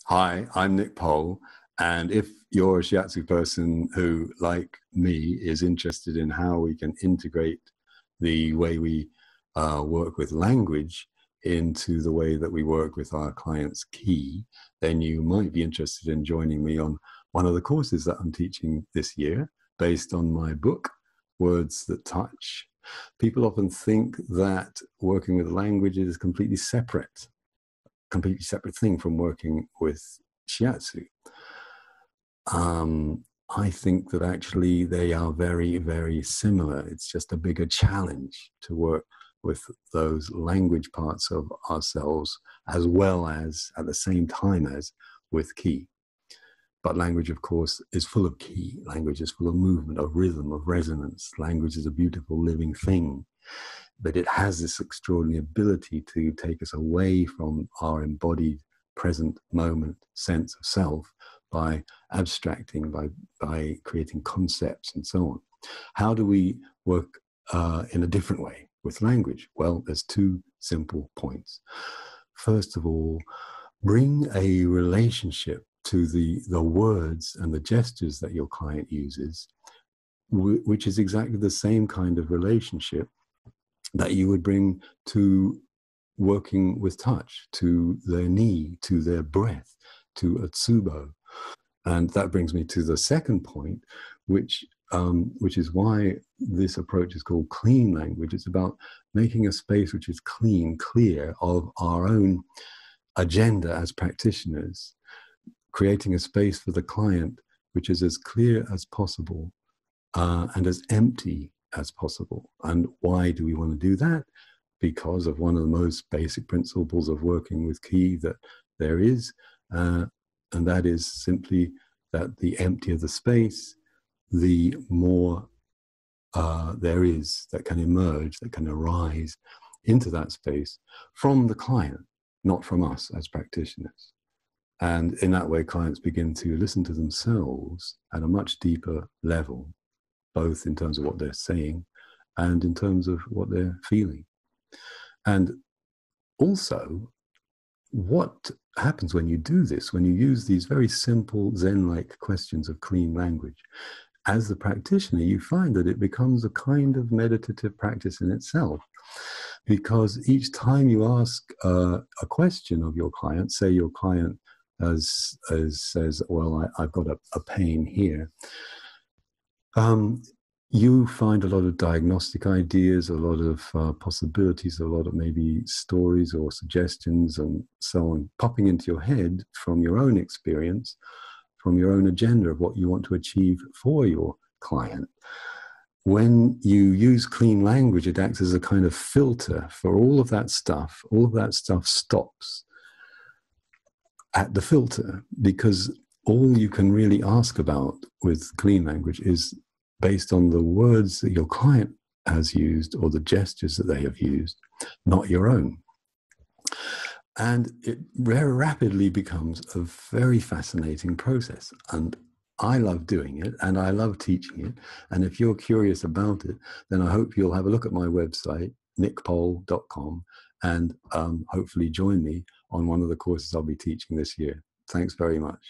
Hi, I'm Nick Pohl, and if you're a shiatsu person who, like me, is interested in how we can integrate the way we work with language into the way that we work with our clients' ki, then you might be interested in joining me on one of the courses that I'm teaching this year based on my book, Words That Touch. People often think that working with language is completely separate thing from working with shiatsu. I think that actually they are very, very similar. It's just a bigger challenge to work with those language parts of ourselves as well as at the same time as with ki. But language, of course, is full of ki. Language is full of movement, of rhythm, of resonance. Language is a beautiful living thing. But it has this extraordinary ability to take us away from our embodied present moment sense of self by abstracting, by creating concepts and so on. How do we work in a different way with language? Well, there's two simple points. First of all, bring a relationship to the words and the gestures that your client uses, which is exactly the same kind of relationship that you would bring to working with touch, to their knee, to their breath, to a tsubo. And that brings me to the second point, which is why this approach is called clean language. It's about making a space which is clean, clear of our own agenda as practitioners, creating a space for the client which is as clear as possible and as empty as possible. And why do we want to do that? Because of one of the most basic principles of working with ki that there is, and that is simply that the emptier the space, the more there is that can emerge, that can arise into that space from the client, not from us as practitioners. And in that way, clients begin to listen to themselves at a much deeper level, both in terms of what they're saying and in terms of what they're feeling. And also, what happens when you do this, when you use these very simple Zen-like questions of clean language? As the practitioner, you find that it becomes a kind of meditative practice in itself. Because each time you ask a question of your client, say your client says, well, I've got a pain here, you find a lot of diagnostic ideas, a lot of possibilities, a lot of maybe stories or suggestions and so on popping into your head from your own experience, from your own agenda of what you want to achieve for your client. When you use clean language, it acts as a kind of filter for all of that stuff. All of that stuff stops at the filter, because all you can really ask about with clean language is based on the words that your client has used or the gestures that they have used, not your own. And it very rapidly becomes a very fascinating process. And I love doing it and I love teaching it. And if you're curious about it, then I hope you'll have a look at my website, nickpohl.com, and hopefully join me on one of the courses I'll be teaching this year. Thanks very much.